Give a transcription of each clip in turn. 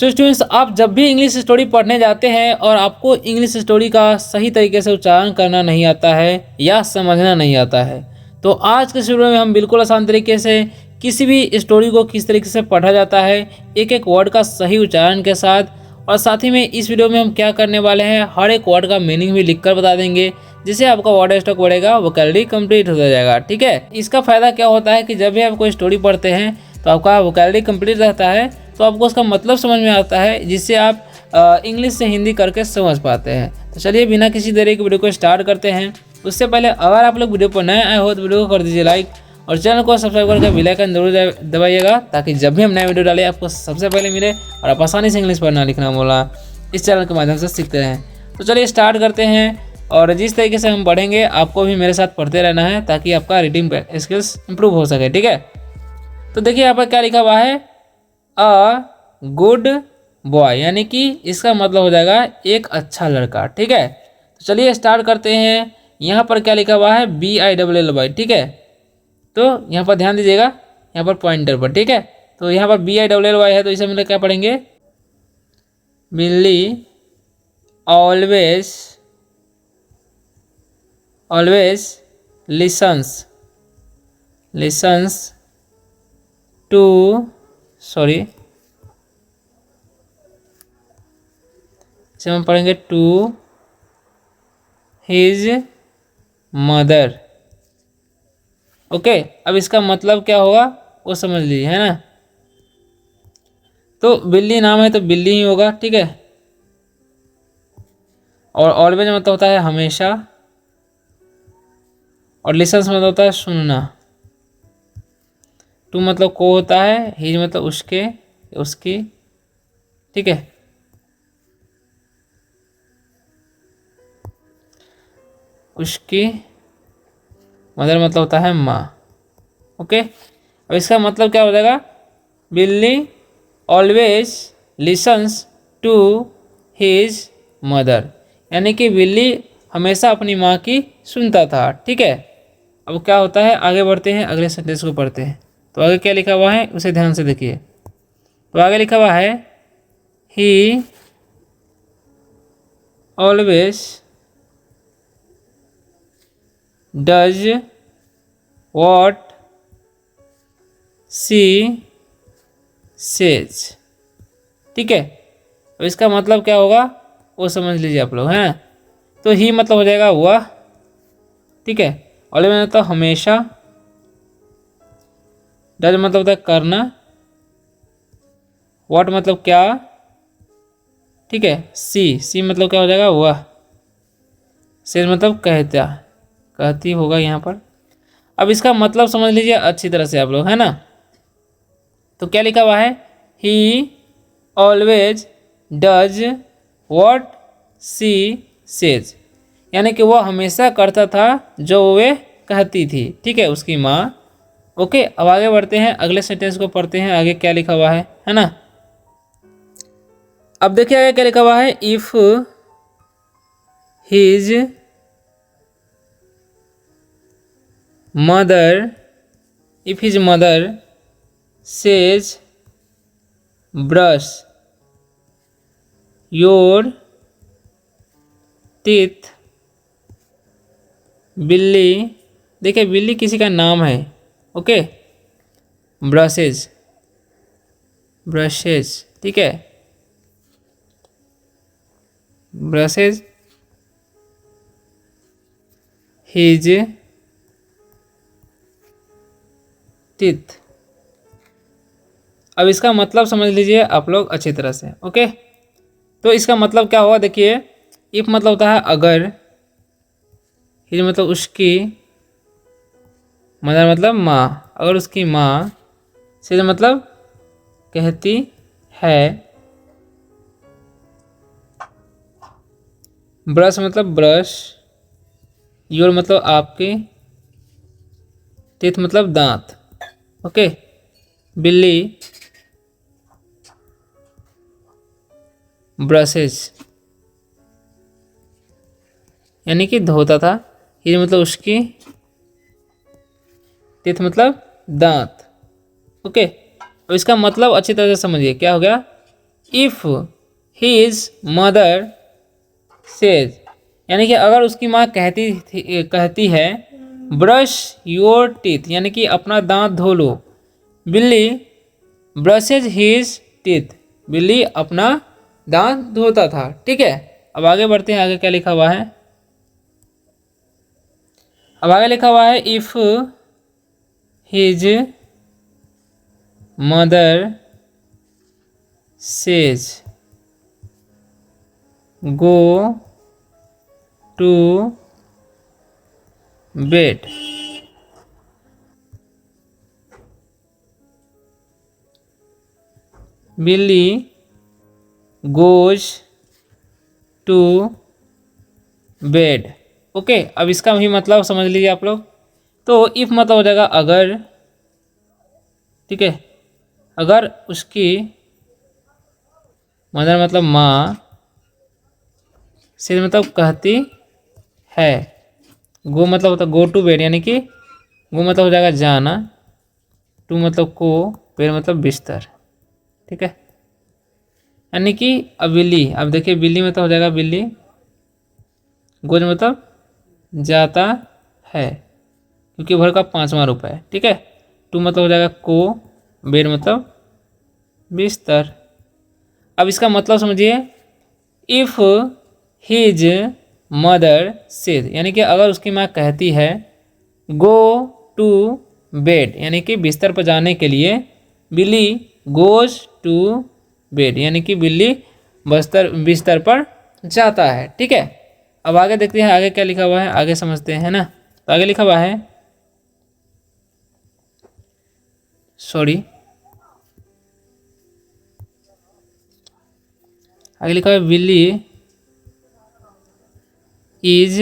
So students, आप जब भी इंग्लिश स्टोरी पढ़ने जाते हैं और आपको इंग्लिश स्टोरी का सही तरीके से उच्चारण करना नहीं आता है या समझना नहीं आता है, तो आज के वीडियो में हम बिल्कुल आसान तरीके से किसी भी स्टोरी को किस तरीके से पढ़ा जाता है, एक एक वर्ड का सही उच्चारण के साथ। और साथ ही में इस वीडियो में हम क्या करने वाले हैं, हर एक वर्ड का मीनिंग भी लिखकर बता देंगे, जिससे आपका वर्ड स्टॉक बढ़ेगा, वोकैबुलरी कंप्लीट हो जाएगा। ठीक है, इसका फायदा क्या होता है कि जब भी आप कोई स्टोरी पढ़ते हैं तो आपका वोकैबुलरी कंप्लीट रहता है, तो आपको उसका मतलब समझ में आता है, जिससे आप इंग्लिश से हिंदी करके समझ पाते हैं। तो चलिए बिना किसी देरी के वीडियो को स्टार्ट करते हैं। उससे पहले अगर आप लोग वीडियो पर नए आए हो तो वीडियो को कर दीजिए लाइक और चैनल को सब्सक्राइब करके बेल आइकन जरूर दबाइएगा, ताकि जब भी हम नए वीडियो डालें आपको सबसे पहले मिले और आप आसानी से इंग्लिश पढ़ना लिखना बोला इस चैनल के माध्यम से सीखते रहें। तो चलिए स्टार्ट करते हैं, और जिस तरीके से हम पढ़ेंगे आपको भी मेरे साथ पढ़ते रहना है, ताकि आपका रीडिंग स्किल्स इंप्रूव हो सके। ठीक है, तो देखिए यहाँ पर क्या लिखा हुआ है, अ गुड बॉय, यानी कि इसका मतलब हो जाएगा एक अच्छा लड़का। ठीक है, तो चलिए स्टार्ट करते हैं। यहाँ पर क्या लिखा हुआ है, BILLY। ठीक है, तो यहाँ पर ध्यान दीजिएगा, यहाँ पर पॉइंटर पर। ठीक है, तो यहाँ पर BILLY है, तो इसे हम लोग क्या पढ़ेंगे, बिल्ली ऑलवेज लिसन्स टू इसे हम पढ़ेंगे टू हिज मदर। ओके, अब इसका मतलब क्या होगा वो समझ लीजिए, है ना। तो बिल्ली नाम है तो बिल्ली ही होगा। ठीक है, और ऑलवेज मतलब होता है हमेशा, और लिसन्स मतलब होता है सुनना। टू मतलब को होता है, हिज मतलब उसके उसकी। ठीक है, उसकी मदर मतलब होता है माँ। ओके, अब इसका मतलब क्या हो जाएगा, Billy always listens to his mother, यानी कि बिल्ली हमेशा अपनी माँ की सुनता था। ठीक है, अब क्या होता है, आगे बढ़ते हैं, अगले सेंटेंस को पढ़ते हैं। तो आगे क्या लिखा हुआ है उसे ध्यान से देखिए। तो आगे लिखा हुआ है, ही always does what she says. ठीक है, तो इसका मतलब क्या होगा वो समझ लीजिए आप लोग, हैं। तो ही मतलब हो जाएगा वह। ठीक है, ऑलवेज मतलब हमेशा, डज मतलब होता है करना, वॉट मतलब क्या। ठीक है, सी मतलब क्या हो जाएगा वह, सेज मतलब कहती होगा यहाँ पर। अब इसका मतलब समझ लीजिए अच्छी तरह से आप लोग, है ना। तो क्या लिखा हुआ है, ही always does what she says, यानी कि वह हमेशा करता था जो वे कहती थी। ठीक है, उसकी माँ। ओके, अब आगे बढ़ते हैं, अगले सेंटेंस को पढ़ते हैं, आगे क्या लिखा हुआ है ना। अब देखिए आगे क्या लिखा हुआ है, if his mother says brush your teeth, बिल्ली, देखिए बिल्ली किसी का नाम है। ओके, ब्रशेज, ठीक है, ब्रशेज हिज टीथ। अब इसका मतलब समझ लीजिए आप लोग अच्छी तरह से। ओके, तो इसका मतलब क्या हुआ, देखिए, इफ मतलब होता है अगर, हिज मतलब उसकी, मदर मतलब माँ, अगर उसकी माँ, सेज मतलब कहती है, ब्रश मतलब ब्रश, योर मतलब आपके, टीथ मतलब दांत। ओके, बिल्ली ब्रशेज यानी कि धोता था, हिज मतलब उसकी, टीथ मतलब दांत। ओके, अब इसका मतलब अच्छी तरह से समझिए क्या हो गया, इफ़ हीज मदर सेज, यानी कि अगर उसकी माँ कहती है ब्रश योर टीथ, यानी कि अपना दांत धो लो। बिल्ली ब्रशेज हीज टीथ, बिल्ली अपना दांत धोता था। ठीक है, अब आगे बढ़ते हैं। आगे क्या लिखा हुआ है? अब आगे लिखा हुआ है if his mother says go to bed, Billy goes to bed. Okay, अब इसका भी मतलब समझ लीजिए आप लोग। तो इफ मतलब हो जाएगा अगर, ठीक है, अगर उसकी मदर मतलब माँ, से मतलब कहती है, गो मतलब होता गो टू बेड, यानी कि गो मतलब हो जाएगा जाना, टू मतलब को, बेड मतलब बिस्तर। ठीक है, यानी कि अब बिल्ली, अब देखिए बिल्ली मतलब हो जाएगा बिल्ली, गोज मतलब जाता है क्योंकि भर का 5वां रुपये। ठीक है, टू मतलब हो जाएगा को, बेड मतलब बिस्तर। अब इसका मतलब समझिए, इफ़ हिज मदर सेज, यानी कि अगर उसकी माँ कहती है गो टू बेड, यानी कि बिस्तर पर जाने के लिए, बिल्ली गोज टू बेड, यानी कि बिल्ली बिस्तर पर जाता है। ठीक है, अब आगे देखते हैं आगे क्या लिखा हुआ है, आगे समझते हैं ना। तो आगे लिखा हुआ है, सॉरी, आगे लिखा है बिल्ली is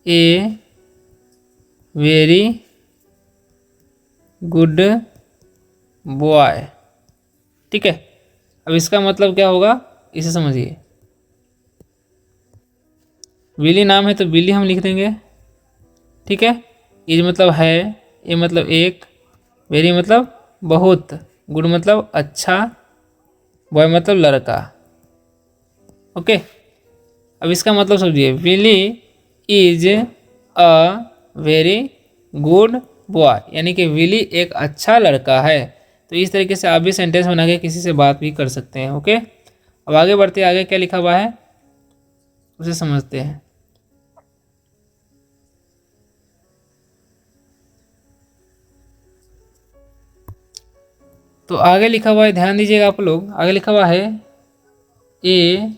a very good boy. ठीक है, अब इसका मतलब क्या होगा इसे समझिए। बिल्ली नाम है तो बिल्ली हम लिख देंगे। ठीक है, इज मतलब है, ए मतलब एक, वेरी मतलब बहुत, गुड मतलब अच्छा, बॉय मतलब लड़का। ओके, अब इसका मतलब समझिए, बिल्ली is a very good boy, यानी कि विली एक अच्छा लड़का है। तो इस तरीके से आप भी सेंटेंस बना के किसी से बात भी कर सकते हैं। ओके, अब आगे बढ़ते हैं, आगे क्या लिखा हुआ है उसे समझते हैं। तो आगे लिखा हुआ है, ध्यान दीजिएगा आप लोग, आगे लिखा हुआ है a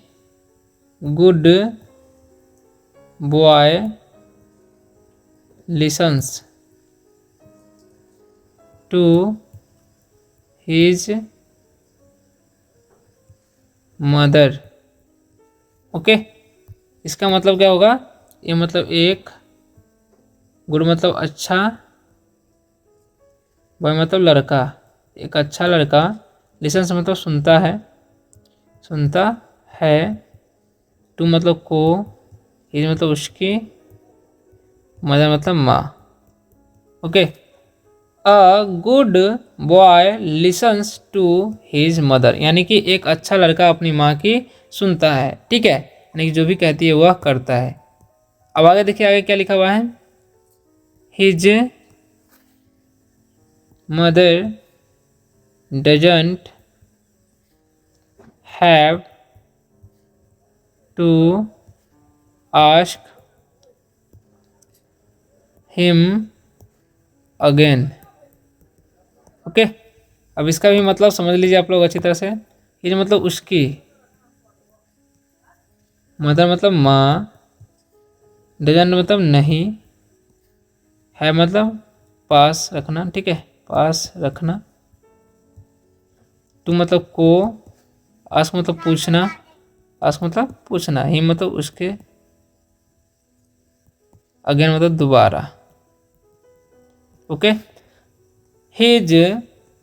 good boy listens to his mother. Okay, इसका मतलब क्या होगा, ये मतलब एक, गुड मतलब अच्छा, बॉय मतलब लड़का, एक अच्छा लड़का, लिसन्स मतलब सुनता है, सुनता है, टू मतलब को, हिज मतलब उसकी, मदर मतलब माँ। Okay, a good boy listens to his mother, यानी कि एक अच्छा लड़का अपनी माँ की सुनता है। ठीक है, यानी कि जो भी कहती है वह करता है। अब आगे देखिए, आगे क्या लिखा हुआ है, his mother doesn't have to ask him again. Okay, अब इसका भी मतलब समझ लीजिए आप लोग अच्छी तरह से। ये मतलब उसकी, मदर मतलब माँ, डजंट मतलब नहीं, है मतलब पास रखना। ठीक है, पास रखना, टू मतलब को, आस्क मतलब पूछना, आस्क मतलब पूछना, ही मतलब उसके, अगेन मतलब दोबारा। Okay, his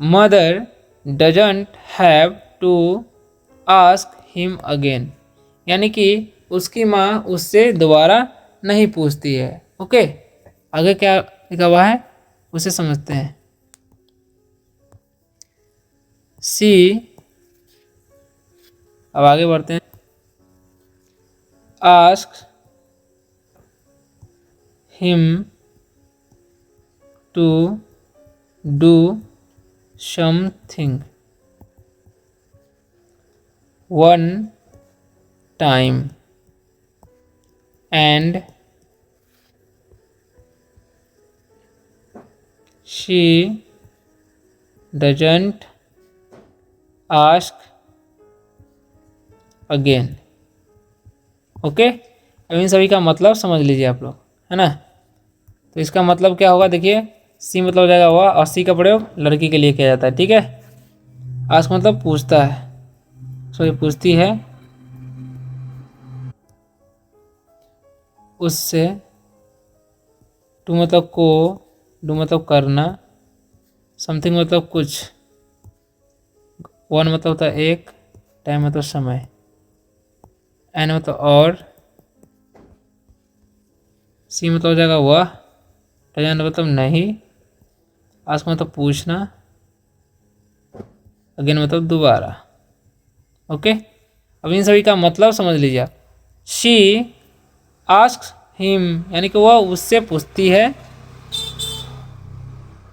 mother doesn't have to ask him again, यानी कि उसकी माँ उससे दोबारा नहीं पूछती है। ओके, आगे क्या लिखा हुआ है उसे समझते हैं। सी अब आगे बढ़ते हैं। Ask him to do something one time and she doesn't ask again। Okay, अब इन सभी का मतलब समझ लीजिए आप लोग, है ना। तो इसका मतलब क्या होगा, देखिए सी मतलब हो जाएगा वह, और सी का प्रयोग लड़की के लिए किया जाता है, ठीक है। आस्क मतलब पूछता है, सॉरी पूछती है उससे। टू मतलब को, डू मतलब करना, समथिंग मतलब कुछ, वन मतलब होता है एक, टाइम मतलब समय, एन मतलब और, सी मतलब हो जाएगा वह, डजंट मतलब नहीं, आस्क मतलब पूछना, अगेन मतलब दोबारा। ओके, अब इन सभी का मतलब समझ लीजिए आप। शी आस्क्स हिम यानी कि वह उससे पूछती है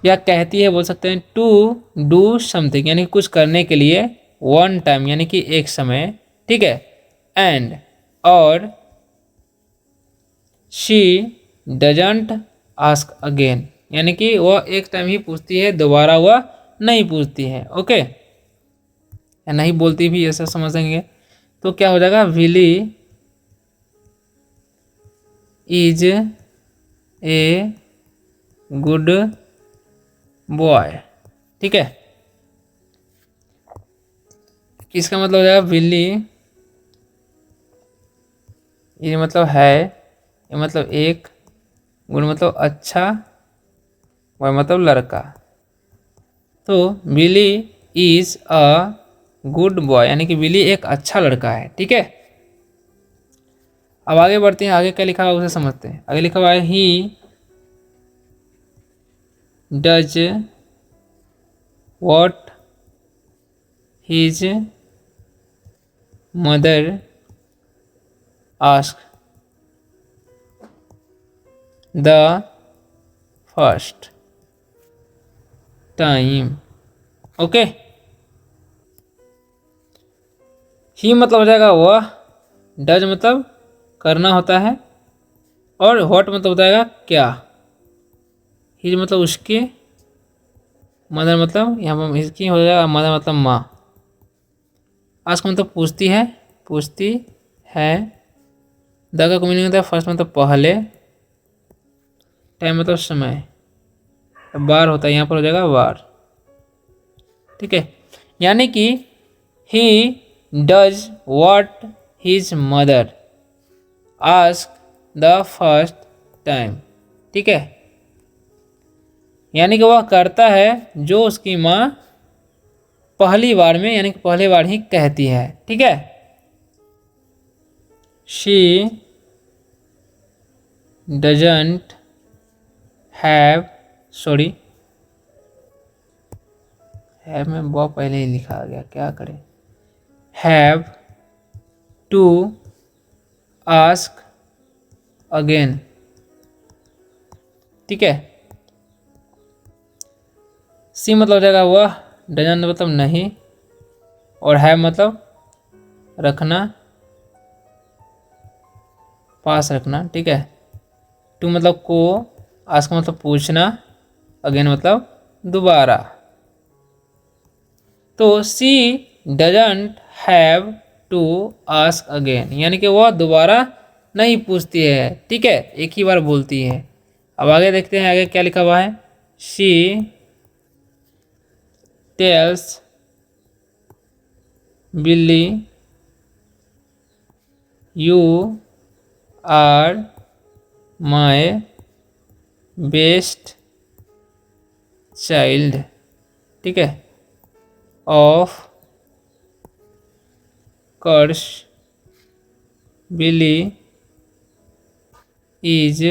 या कहती है, बोल सकते हैं, टू डू समथिंग यानी कुछ करने के लिए, वन टाइम यानी कि एक समय, ठीक है, एंड और, शी डजंट आस्क अगेन यानी कि वह एक टाइम ही पूछती है, दोबारा वह नहीं पूछती है। ओके, या नहीं बोलती भी, ऐसा समझेंगे तो क्या हो जाएगा, Willy is a good boy, ठीक है। किसका मतलब हो जाएगा, विली, ये मतलब है, ये मतलब एक, गुड मतलब अच्छा, बॉय मतलब लड़का। तो Willy is a good boy यानी कि विली एक अच्छा लड़का है, ठीक है। अब आगे बढ़ते हैं, आगे क्या लिखा हुआ है उसे समझते हैं। आगे लिखा हुआ है, he does what his mother ask the first time. Okay, he मतलब हो जाएगा वह, डज मतलब करना होता है, और व्हाट मतलब होता है क्या, हिज मतलब उसके, मदर मतलब यहाँ पर इसकी हो जाएगा, मदर मतलब माँ, आस्क मतलब पूछती है, द का मीनिंग होता है फर्स्ट मतलब पहले, टाइम मतलब समय, बार होता है, यहाँ पर हो जाएगा बार, ठीक है। यानी कि he does what his mother ask the first time, ठीक है। यानी कि वह करता है जो उसकी माँ पहली बार में यानी कि पहली बार ही कहती है, ठीक है। She doesn't have, sorry have में बहुत पहले ही लिखा आ गया, क्या करें, हैव टू आस्क अगेन, ठीक है। सी मतलब हो जाएगा वह, डजंट मतलब नहीं, और हैव मतलब रखना, पास रखना, ठीक है। टू मतलब को, आस्क मतलब पूछना, अगेन मतलब दोबारा। तो she doesn't have to ask again यानी कि वह दोबारा नहीं पूछती है, ठीक है, एक ही बार बोलती है। अब आगे देखते हैं, आगे क्या लिखा हुआ है, she tells Billy you are my best child, ठीक है, of course Billy is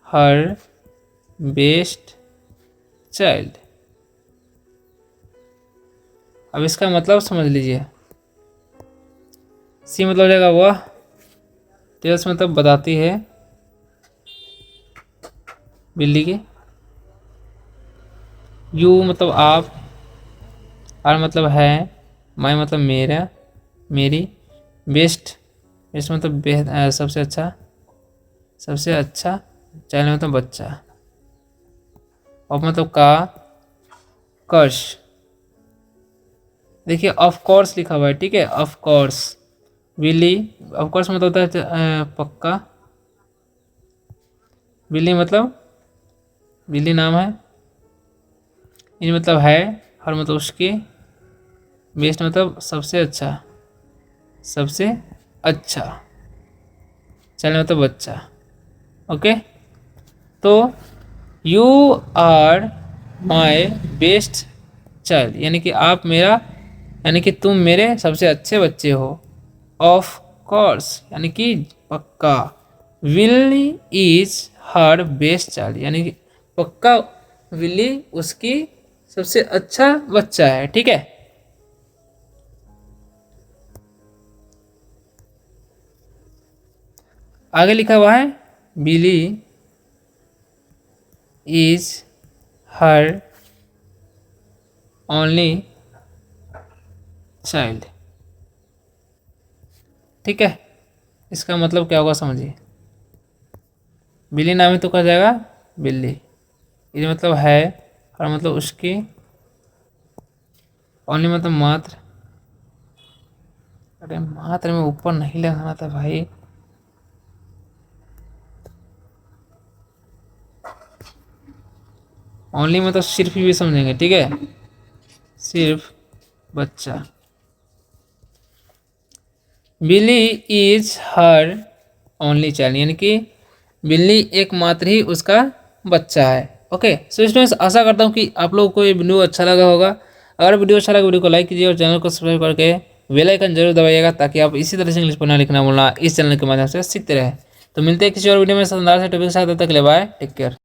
her best child. अब इसका मतलब समझ लीजिए, सी मतलब हो जाएगा वह, टेल्स मतलब बताती है बिल्ली की, यू मतलब आप, आर मतलब है, माई मतलब मेरा मेरी, बेस्ट बेस्ट मतलब सबसे अच्छा, सबसे अच्छा, चाइल्ड मतलब बच्चा, ऑफ मतलब का, कर्श, देखिए ऑफ कोर्स लिखा हुआ है, ठीक है, ऑफ कोर्स। बिल्ली, ऑफ कोर्स मतलब होता है पक्का, बिल्ली मतलब बिल्ली नाम है, इन मतलब है, हर मतलब उसके, बेस्ट मतलब सबसे अच्छा, सबसे अच्छा, चलने मतलब बच्चा। ओके, तो you are my best child, यानी कि आप मेरा, यानी कि तुम मेरे सबसे अच्छे बच्चे हो। ऑफ कोर्स यानी कि पक्का, Willey is her best child, यानी कि पक्का विल्ली उसकी सबसे अच्छा बच्चा है, ठीक है। आगे लिखा हुआ है बिली इज हर ओनली चाइल्ड, ठीक है। इसका मतलब क्या होगा समझिए, बिल्ली नाम ही तो कहा जाएगा बिल्ली, ये मतलब है, और मतलब उसकी, ओनली मतलब मात्र, अरे मात्र में ऊपर नहीं लगाना था भाई, ओनली मतलब सिर्फ भी समझेंगे, ठीक है, सिर्फ बच्चा। बिल्ली इज हर ओनली चाइल्ड, यानी कि बिल्ली एकमात्र ही उसका बच्चा है। ओके, सो स्टूडेंट्स, आशा करता हूँ कि आप लोगों को ये वीडियो अच्छा लगा होगा। अगर वीडियो अच्छा लगा वीडियो को लाइक कीजिए और चैनल को सब्सक्राइब करके बेल आइकन जरूर दबाइएगा, ताकि आप इसी तरह से इंग्लिश पढ़ना लिखना बोलना इस चैनल के माध्यम से सीखते रहे। तो मिलते हैं किसी और वीडियो में शानदार से टॉपिक के साथ, तब तक के लिए बाय, टेक केयर।